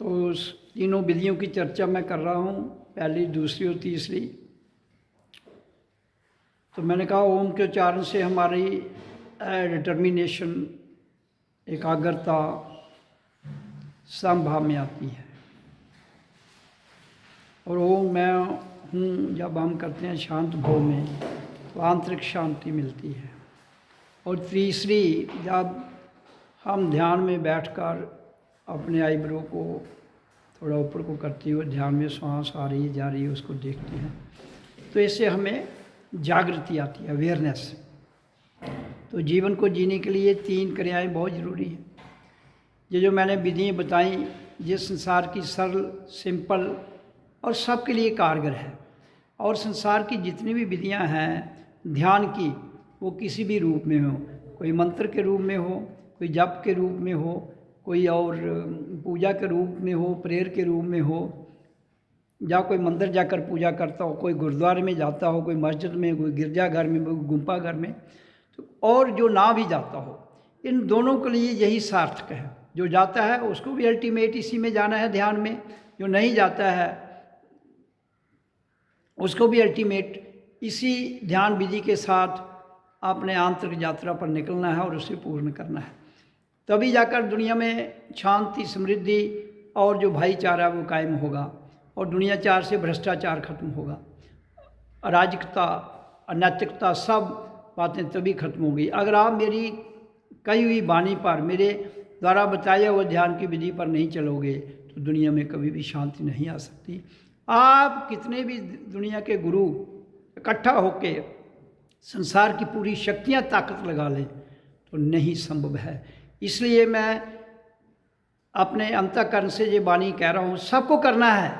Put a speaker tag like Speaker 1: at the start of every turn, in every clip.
Speaker 1: तो उस तीनों विधियों की चर्चा मैं कर रहा हूँ, पहली, दूसरी और तीसरी। तो मैंने कहा ओम के उच्चारण से हमारी डिटर्मिनेशन, एकाग्रता समभाव में आती है। और ओम मैं हूँ जब हम करते हैं शांत भाव में तो आंतरिक शांति मिलती है। और तीसरी, जब हम ध्यान में बैठकर अपने आईब्रो को थोड़ा ऊपर को करते हुए ध्यान में सांस आ रही है जा रही है उसको देखते हैं, तो इससे हमें जागृति आती है, अवेयरनेस। तो जीवन को जीने के लिए 3 क्रियाएं बहुत ज़रूरी हैं। ये जो मैंने विधियाँ बताई, ये संसार की सरल, सिंपल और सबके लिए कारगर है। और संसार की जितनी भी विधियाँ हैं ध्यान की, वो किसी भी रूप में हो, कोई मंत्र के रूप में हो, कोई जप के रूप में हो, कोई और पूजा के रूप में हो, प्रेयर के रूप में हो, या कोई मंदिर जाकर पूजा करता हो, कोई गुरुद्वारे में जाता हो, कोई मस्जिद में, कोई गिरजाघर में, कोई गुम्फा घर में, तो और जो ना भी जाता हो, इन दोनों के लिए यही सार्थक है। जो जाता है उसको भी अल्टीमेट इसी में जाना है, ध्यान में। जो नहीं जाता है उसको भी अल्टीमेट इसी ध्यान विधि के साथ अपने आंतरिक यात्रा पर निकलना है और उसे पूर्ण करना है। तभी जाकर दुनिया में शांति, समृद्धि और जो भाईचारा वो कायम होगा, और दुनियाचार से भ्रष्टाचार खत्म होगा, अराजकता, अनैतिकता, सब बातें तभी खत्म होगी। अगर आप मेरी कही हुई वाणी पर, मेरे द्वारा बताया हुआ ध्यान की विधि पर नहीं चलोगे तो दुनिया में कभी भी शांति नहीं आ सकती। आप कितने भी दुनिया के गुरु इकट्ठा होके संसार की पूरी शक्तियाँ ताकत लगा लें तो नहीं संभव है। इसलिए मैं अपने अंतःकरण से ये वाणी कह रहा हूँ, सबको करना है।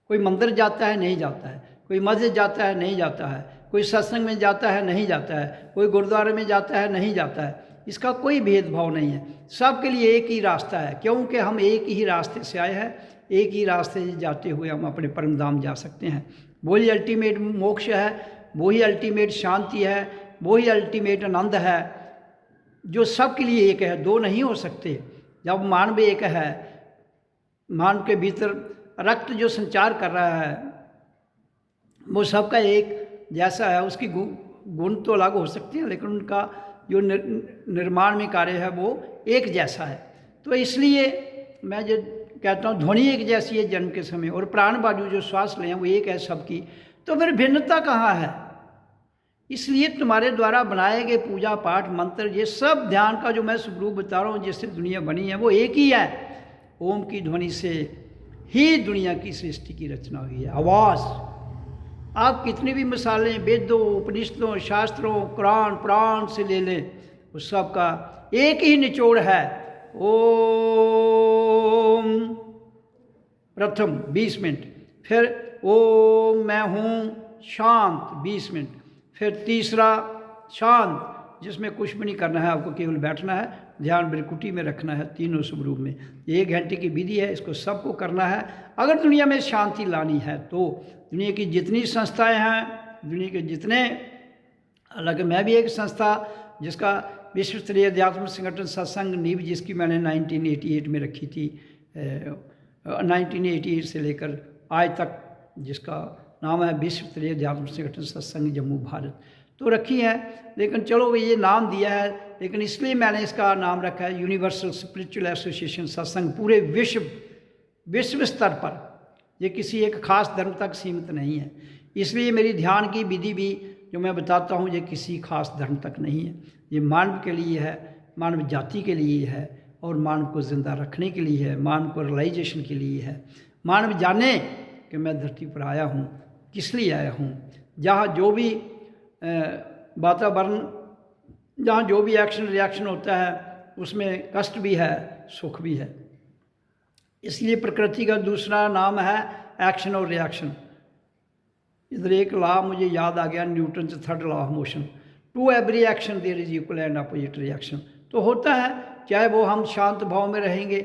Speaker 1: कोई मंदिर जाता है, नहीं जाता है, कोई मस्जिद जाता है, नहीं जाता है, कोई सत्संग में जाता है, नहीं जाता है, कोई गुरुद्वारे में जाता है, नहीं जाता है, इसका कोई भेदभाव नहीं है। सबके लिए एक ही रास्ता है, क्योंकि हम एक ही रास्ते से आए हैं। एक ही रास्ते से जाते हुए हम अपने परम धाम जा सकते हैं। वही अल्टीमेट मोक्ष है, वही अल्टीमेट शांति है, वही अल्टीमेट आनंद है, जो सबके लिए एक है, दो नहीं हो सकते। जब मानव एक है, मानव के भीतर रक्त जो संचार कर रहा है वो सबका एक जैसा है। उसकी गुण तो अलग हो सकते हैं, लेकिन उनका जो निर्माण में कार्य है वो एक जैसा है। तो इसलिए मैं जो कहता हूँ, ध्वनि एक जैसी है जन्म के समय, और प्राण वायु जो श्वास लें वो एक है सबकी। तो फिर भिन्नता कहाँ है? इसलिए तुम्हारे द्वारा बनाए गए पूजा पाठ मंत्र, ये सब ध्यान का जो मैं स्वरूप बता रहा हूँ, जिससे दुनिया बनी है, वो एक ही है। ओम की ध्वनि से ही दुनिया की सृष्टि की रचना हुई है। आवाज़, आप कितनी भी मिसालें वेदों, उपनिषदों, शास्त्रों, कुरान, पुराण से ले लें, उस सब का एक ही निचोड़ है। ओम प्रथम 20 मिनट, फिर ओम मैं हूँ शांत 20 मिनट, फिर तीसरा शांत, जिसमें कुछ भी नहीं करना है, आपको केवल बैठना है, ध्यान बिरकुटी में रखना है, तीनों स्वरूप में। 1 घंटे की विधि है, इसको सबको करना है अगर दुनिया में शांति लानी है। तो दुनिया की जितनी संस्थाएं हैं, दुनिया के जितने अलग, मैं भी एक संस्था जिसका विश्व स्तरीय अध्यात्म संगठन सत्संग नींव, जिसकी मैंने 1988 में रखी थी, 1988 से लेकर आज तक, जिसका नाम है विश्व स्तरीय अध्यात्म संगठन सत्संग जम्मू भारत, तो रखी है। लेकिन चलो ये नाम दिया है, लेकिन इसलिए मैंने इसका नाम रखा है यूनिवर्सल स्पिरिचुअल एसोसिएशन सत्संग। पूरे विश्व स्तर पर, ये किसी एक खास धर्म तक सीमित नहीं है। इसलिए मेरी ध्यान की विधि भी जो मैं बताता हूँ, ये किसी खास धर्म तक नहीं है। ये मानव के लिए है, मानव जाति के लिए है, और मानव को ज़िंदा रखने के लिए है, मानव को रियलाइजेशन के लिए है। मानव जाने कि मैं धरती पर आया हूँ, किस लिए आया हूँ, जहाँ जो भी वातावरण, जहाँ जो भी एक्शन रिएक्शन होता है, उसमें कष्ट भी है, सुख भी है। इसलिए प्रकृति का दूसरा नाम है एक्शन और रिएक्शन। इधर एक लॉ मुझे याद आ गया, न्यूटन से 3rd law of motion, to every action there is equal and opposite reaction. तो होता है, चाहे वो हम शांत भाव में रहेंगे,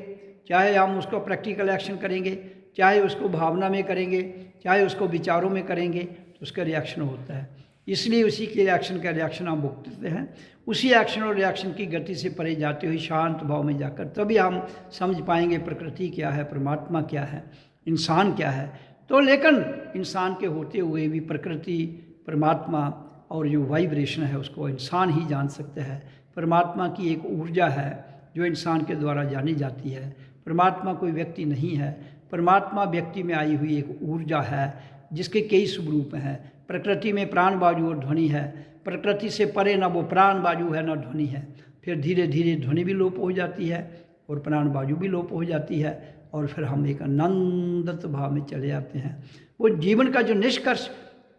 Speaker 1: चाहे हम उसको प्रैक्टिकल एक्शन करेंगे, चाहे उसको भावना में करेंगे, चाहे उसको विचारों में करेंगे, तो उसका रिएक्शन होता है। इसलिए उसी के रिएक्शन का रिएक्शन हम भुगतते हैं। उसी एक्शन और रिएक्शन की गति से परे जाते हुए शांत भाव में जाकर तभी हम समझ पाएंगे प्रकृति क्या है, परमात्मा क्या है, इंसान क्या है। तो लेकिन इंसान के होते हुए भी प्रकृति, परमात्मा और जो वाइब्रेशन है उसको इंसान ही जान सकता है। परमात्मा की एक ऊर्जा है जो इंसान के द्वारा जानी जाती है। परमात्मा कोई व्यक्ति नहीं है, परमात्मा व्यक्ति में आई हुई एक ऊर्जा है जिसके कई स्वरूप हैं। प्रकृति में प्राण वायु और ध्वनि है, प्रकृति से परे ना वो प्राण वायु है ना ध्वनि है। फिर धीरे धीरे ध्वनि भी लोप हो जाती है और प्राण वायु भी लोप हो जाती है और फिर हम एक आनंदत भाव में चले जाते हैं। वो जीवन का जो निष्कर्ष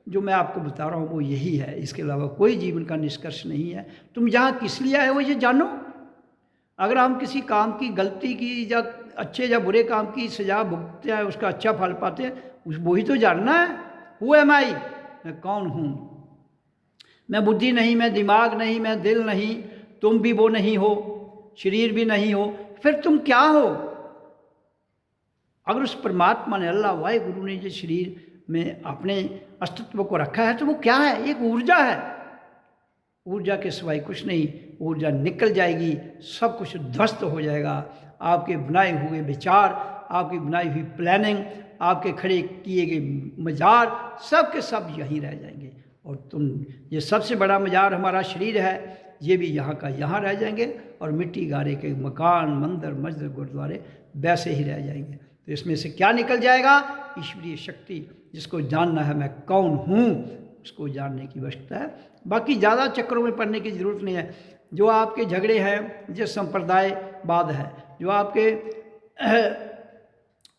Speaker 1: जो मैं आपको बता रहा हूँ वो यही है, इसके अलावा कोई जीवन का निष्कर्ष नहीं है। तुम जहाँ किस लिए आए हो ये जानो। अगर हम किसी काम की गलती की या अच्छे या बुरे काम की सजा भुगतते हैं, उसका अच्छा फल पाते हैं, वही तो जानना है। हु एम आई, मैं कौन हूँ। मैं बुद्धि नहीं, मैं दिमाग नहीं, मैं दिल नहीं, तुम भी वो नहीं हो, शरीर भी नहीं हो, फिर तुम क्या हो। अगर उस परमात्मा ने, अल्लाह वाहिगुरु ने जो शरीर में अपने अस्तित्व को रखा है तो वो क्या है, एक ऊर्जा है। ऊर्जा के सिवाय कुछ नहीं। ऊर्जा निकल जाएगी, सब कुछ ध्वस्त हो जाएगा। आपके बनाए हुए विचार, आपकी बनाई हुई प्लानिंग, आपके खड़े किए गए मजार, सब के सब यहीं रह जाएंगे। और तुम, ये सबसे बड़ा मजार हमारा शरीर है, ये भी यहाँ का यहाँ रह जाएंगे और मिट्टी गारे के मकान, मंदिर, मस्जिद, गुरुद्वारे वैसे ही रह जाएंगे। तो इसमें से क्या निकल जाएगा, ईश्वरीय शक्ति, जिसको जानना है मैं कौन हूँ, उसको जानने की आवश्यकता है। बाकी ज़्यादा चक्करों में पड़ने की ज़रूरत नहीं है। जो आपके झगड़े हैं, जो संप्रदायवाद है, जो आपके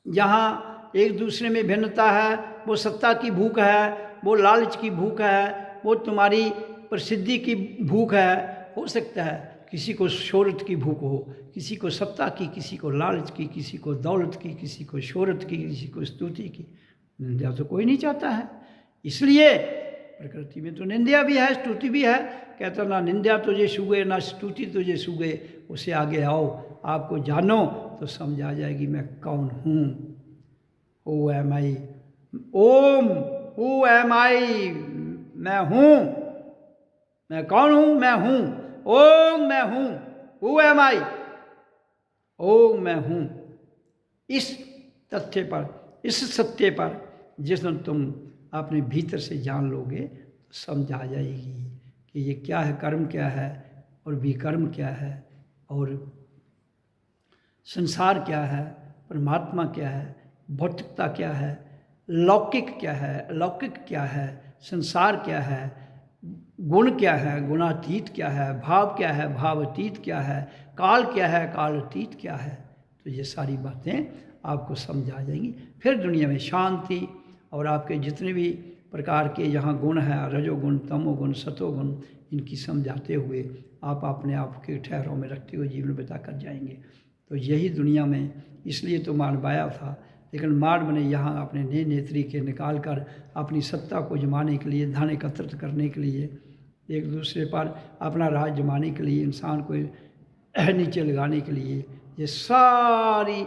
Speaker 1: जहाँ एक दूसरे में भिन्नता है, वो सत्ता की भूख है, वो लालच की भूख है, वो तुम्हारी प्रसिद्धि की भूख है। हो सकता है किसी को शोहरत की भूख हो, किसी को सत्ता की, किसी को लालच की, किसी को दौलत की, किसी को शोहरत की, किसी को स्तुति की। निंदा तो कोई नहीं चाहता है। इसलिए प्रकृति में तो निंदा भी है, स्तुति भी है। कहता ना निंदा तुझे सूगे ना स्तुति तुझे सूगे, उसे आगे आओ, आपको जानो तो समझ आ जाएगी मैं कौन हूँ। ओ am I, Om who am I, मैं हूँ, मैं कौन हूँ, मैं हूँ। ओम मैं हूँ, हु एम आई, ओम मैं हूँ। इस तथ्य पर, इस सत्य पर जिस दिन तुम अपने भीतर से जान लोगे तो समझ आ जाएगी कि ये क्या है, कर्म क्या है और विकर्म क्या है, और संसार क्या है, परमात्मा क्या है, भौतिकता क्या है, लौकिक क्या है, अलौकिक क्या है, संसार क्या है, गुण क्या है, गुणातीत क्या है, भाव क्या है, भावातीत क्या है, काल क्या है, कालातीत क्या है। तो ये सारी बातें आपको समझ आ जाएंगी। फिर दुनिया में शांति और आपके जितने भी प्रकार के यहाँ गुण हैं, रजोगुण, तमोगुण, सतोगुण, इनकी समझाते हुए आप अपने आप के ठहराव में रखते हुए जीवन बिता कर जाएंगे। तो यही दुनिया में, इसलिए तो मानवाया था, लेकिन मानव ने यहाँ अपने नए नए तरीके निकाल कर अपनी सत्ता को जमाने के लिए, धन एकत्रित करने के लिए, एक दूसरे पर अपना राज जमाने के लिए, इंसान को नीचे लगाने के लिए ये सारी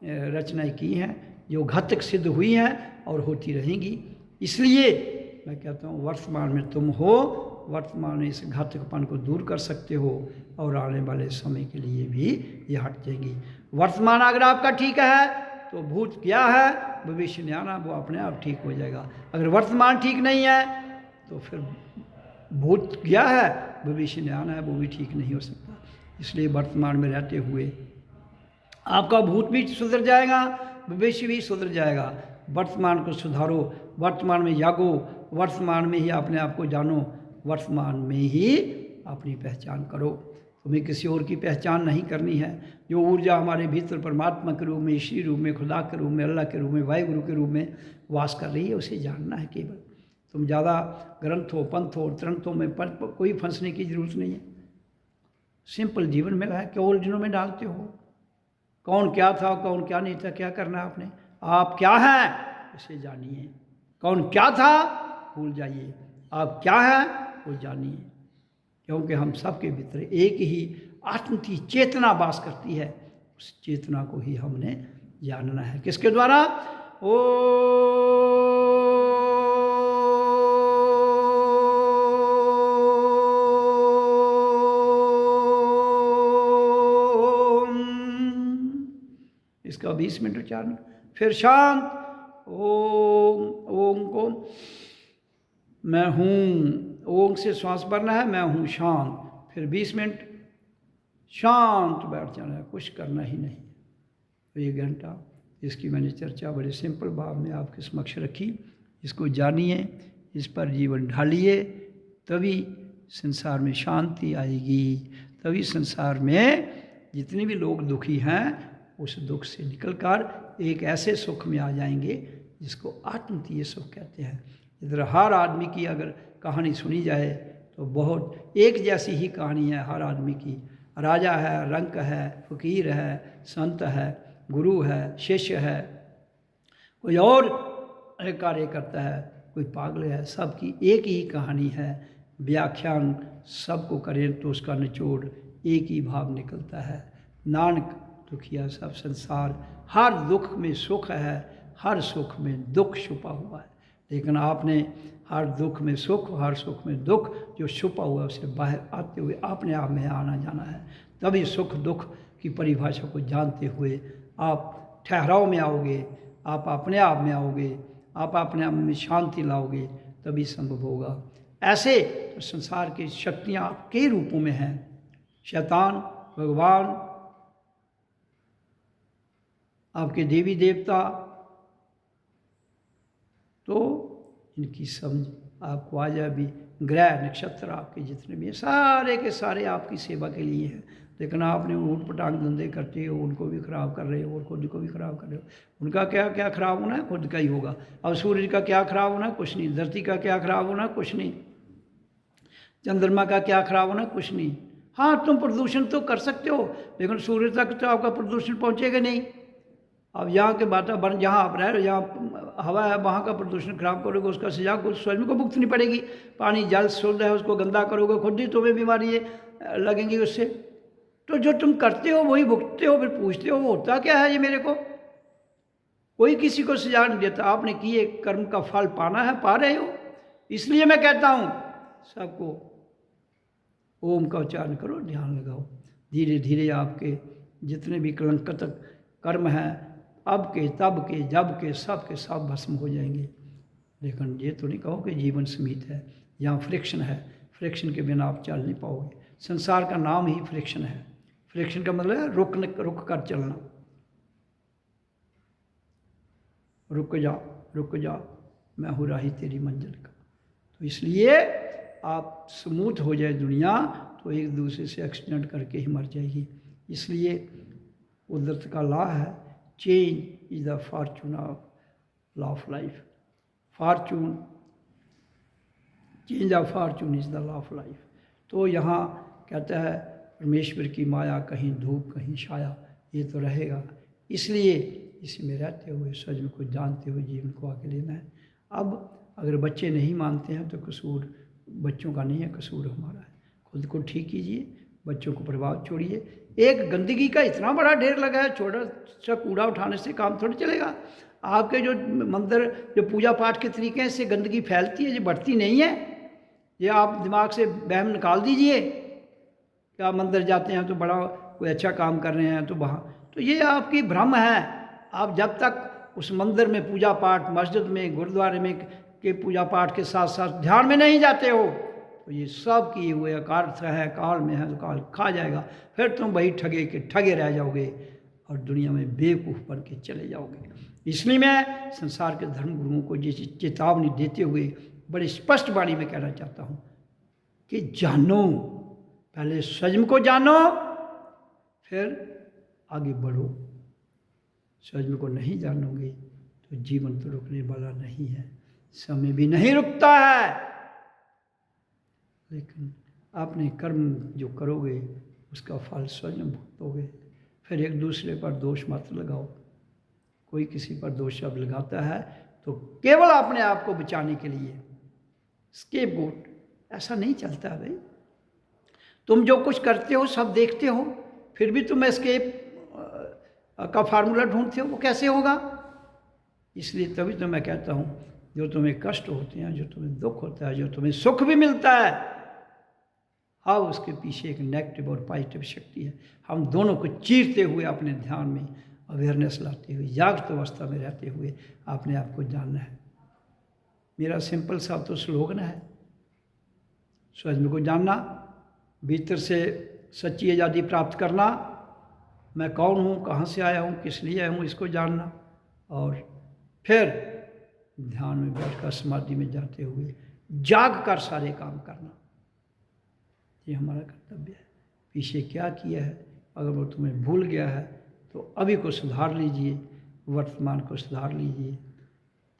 Speaker 1: रचनाएं की हैं, जो घातक सिद्ध हुई हैं और होती रहेंगी। इसलिए मैं कहता हूँ वर्तमान में तुम हो, वर्तमान में इस घातकपन को दूर कर सकते हो और आने वाले समय के लिए भी ये हट जाएंगी। वर्तमान अगर आपका ठीक है तो भूत क्या है, भविष्य में आना वो अपने आप ठीक हो जाएगा। अगर वर्तमान ठीक नहीं है तो फिर भूत क्या है, भविष्य में आना है, वो भी ठीक नहीं हो सकता। इसलिए वर्तमान में रहते हुए आपका भूत भी सुधर जाएगा, भविष्य भी सुधर जाएगा। वर्तमान को सुधारो, वर्तमान में जागो, वर्तमान में ही अपने आप को जानो, वर्तमान में ही अपनी पहचान करो। तुम्हें किसी और की पहचान नहीं करनी है। जो ऊर्जा हमारे भीतर परमात्मा के रूप में, ईश्वरी रूप में, खुदा के रूप में, अल्लाह के रूप में, वाहिगुरु के रूप में वास कर रही है, उसे जानना है केवल। तुम ज़्यादा ग्रंथों, पंथों, त्रंथों में कोई फंसने की जरूरत नहीं है। सिंपल जीवन में है, क्या उलझनों में डालते हो। कौन क्या था, कौन क्या नहीं था, क्या करना है आपने, आप क्या हैं उसे जानिए। कौन क्या था भूल जाइए, आप क्या हैं वो जानिए। क्योंकि हम सबके भीतर एक ही आत्म की चेतना वास करती है, उस चेतना को ही हमने जानना है। किसके द्वारा, इसका 20 मिनट उच्चारण, फिर शांत ओम, ओम को मैं हूँ, ओम से श्वास भरना है, मैं हूँ शांत, फिर 20 मिनट शांत बैठ जाना है, कुछ करना ही नहीं। तो 1 घंटा इसकी मैंने चर्चा बड़े सिंपल भाव में आपके समक्ष रखी। इसको जानिए, इस पर जीवन ढालिए, तभी संसार में शांति आएगी, तभी संसार में जितने भी लोग दुखी हैं उस दुख से निकलकर एक ऐसे सुख में आ जाएंगे जिसको आत्मतीय सुख कहते हैं। इधर हर आदमी की अगर कहानी सुनी जाए तो बहुत एक जैसी ही कहानी है हर आदमी की। राजा है, रंक है, फकीर है, संत है, गुरु है, शिष्य है, कोई और कार्य करता है, कोई पागल है, सबकी एक ही कहानी है। व्याख्यान सबको करें तो उसका निचोड़ एक ही भाव निकलता है। नानक दुखिया सब संसार, हर दुख में सुख है, हर सुख में दुख छुपा हुआ है। लेकिन आपने हर दुख में सुख, हर सुख में दुख जो छुपा हुआ है उसे बाहर आते हुए अपने आप में आना जाना है। तभी सुख दुख की परिभाषा को जानते हुए आप ठहराव में आओगे, आप अपने आप में आओगे, आप अपने आप में शांति लाओगे, तभी संभव होगा। ऐसे तो संसार की शक्तियाँ आपके रूपों में हैं, शैतान, भगवान, आपके देवी देवता, तो इनकी समझ आपको आ जाए। भी ग्रह नक्षत्र आपके जितने भी हैं सारे के सारे आपकी सेवा के लिए हैं, लेकिन आपने ऊट पटांग धंधे करते हो, उनको भी खराब कर रहे हो और खुद को भी खराब कर रहे हो। उनका क्या क्या खराब होना है, खुद का ही होगा। अब सूर्य का क्या खराब होना है, कुछ नहीं। धरती का क्या खराब होना है, कुछ नहीं। चंद्रमा का क्या खराब होना है, कुछ नहीं। हाँ, तुम प्रदूषण तो कर सकते हो, लेकिन सूर्य तक तो आपका प्रदूषण पहुँचेगा नहीं। अब यहाँ के वातावरण जहाँ आप रह रहे हो, जहाँ हवा है, वहाँ का प्रदूषण खराब करोगे, उसका सजा को स्वयं को भुगतनी पड़ेगी। पानी जल शुद्ध है, उसको गंदा करोगे, खुद ही तुम्हें बीमारी लगेंगी उससे। तो जो तुम करते हो वही भुगतते हो, फिर पूछते हो वो होता क्या है ये मेरे को। कोई किसी को सजा नहीं देता, आपने किए कर्म का फल पाना है, पा रहे हो। इसलिए मैं कहता हूँ सबको ओम का उच्चारण करो, ध्यान लगाओ। धीरे धीरे आपके जितने भी कलंकित कर्म हैं, अब के, तब के, जब के, सब भस्म हो जाएंगे। लेकिन ये तो नहीं कहो कि जीवन सीमित है, यहाँ फ्रिक्शन है, फ्रिक्शन के बिना आप चल नहीं पाओगे। संसार का नाम ही फ्रिक्शन है। फ्रिक्शन का मतलब है रुक कर चलना। रुक जा मैं हूँ राही तेरी मंजिल का। तो इसलिए आप स्मूथ हो जाए दुनिया तो एक दूसरे से एक्सीडेंट करके ही मर जाएगी। इसलिए कुदरत का लॉ है, change is the Fortune of life. Fortune, change of Fortune is the law of life. तो यहाँ कहता है परमेश्वर की माया, कहीं धूप कहीं छाया, ये तो रहेगा। इसलिए इसी में रहते हुए सजम को जानते हुए जीवन को आगे लेना है। अब अगर बच्चे नहीं मानते हैं तो कसूर बच्चों का नहीं है, कसूर हमारा है। खुद को ठीक कीजिए, बच्चों को प्रभाव छोड़िए। एक गंदगी का इतना बड़ा ढेर लगा है, छोटा सा कूड़ा उठाने से काम थोड़ी चलेगा। आपके जो मंदिर, जो पूजा पाठ के तरीके हैं, इससे गंदगी फैलती है, ये बढ़ती नहीं है। ये आप दिमाग से वहम निकाल दीजिए कि आप मंदिर जाते हैं तो बड़ा कोई अच्छा काम कर रहे हैं तो वहाँ, तो ये आपकी भ्रम है। आप जब तक उस मंदिर में पूजा पाठ, मस्जिद में, गुरुद्वारे में के पूजा पाठ के साथ साथ ध्यान में नहीं जाते हो तो ये सब किए हुए अकार्थ है, काल में है तो काल खा जाएगा। फिर तुम वही ठगे के ठगे रह जाओगे और दुनिया में बेवकूफ़ बन के चले जाओगे। इसलिए मैं संसार के धर्म गुरुओं को ये चेतावनी देते हुए बड़ी स्पष्ट वाणी में कहना चाहता हूँ कि जानो, पहले सजम को जानो, फिर आगे बढ़ो। सजम को नहीं जानोगे तो जीवन तो रुकने वाला नहीं है, समय भी नहीं रुकता है। लेकिन आपने कर्म जो करोगे उसका फल स्वयं भुगतोगे। फिर एक दूसरे पर दोष मत लगाओ। कोई किसी पर दोष अब लगाता है तो केवल अपने आप को बचाने के लिए, स्केपगोट, ऐसा नहीं चलता भाई। तुम जो कुछ करते हो सब देखते हो, फिर भी तुम एस्केप का फार्मूला ढूंढते हो, वो कैसे होगा? इसलिए तभी तो मैं कहता हूँ जो तुम्हें कष्ट होते हैं, जो तुम्हें दुख होता है, जो तुम्हें सुख भी मिलता है, हाँ उसके पीछे एक नेगेटिव और पॉजिटिव शक्ति है। हम दोनों को चीरते हुए अपने ध्यान में अवेयरनेस लाते हुए, जागृत अवस्था में रहते हुए अपने आप को जानना है। मेरा सिंपल सा तो स्लोगन है, स्वयं को जानना, भीतर से सच्ची आज़ादी प्राप्त करना, मैं कौन हूँ, कहाँ से आया हूँ, किस लिए आया हूँ, इसको जानना, और फिर ध्यान में बैठकर समाधि में जाते हुए जाग कर सारे काम करना। ये हमारा कर्तव्य है। पीछे क्या किया है अगर वो तुम्हें भूल गया है तो अभी को सुधार लीजिए, वर्तमान को सुधार लीजिए,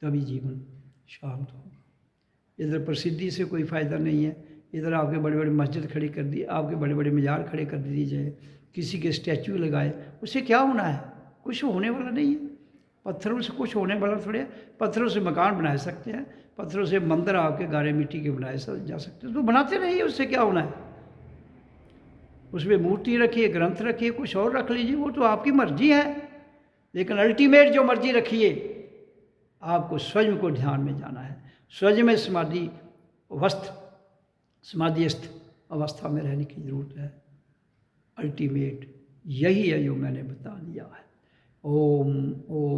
Speaker 1: तभी जीवन शांत होगा। इधर प्रसिद्धि से कोई फ़ायदा नहीं है। इधर आपके बड़े बड़े मस्जिद खड़ी कर दी, आपके बड़े बड़े मज़ार खड़े कर दिए जाए, किसी के स्टैचू लगाए, उससे क्या होना है? कुछ होने वाला नहीं है। पत्थरों से कुछ होने वाला थोड़े है। पत्थरों से मकान बना सकते हैं, पत्थरों से मंदिर आपके गारे मिट्टी के बनाए जा सकते हैं, तो बनाते नहीं, उससे क्या होना है? उसमें मूर्ति रखिए, ग्रंथ रखिए, कुछ और रख लीजिए, वो तो आपकी मर्जी है। लेकिन अल्टीमेट जो मर्जी रखिए, आपको स्वयं को ध्यान में जाना है, स्वयं में समाधिस्थ अवस्था में रहने की ज़रूरत है। अल्टीमेट यही है जो मैंने बता दिया है। ओम ओम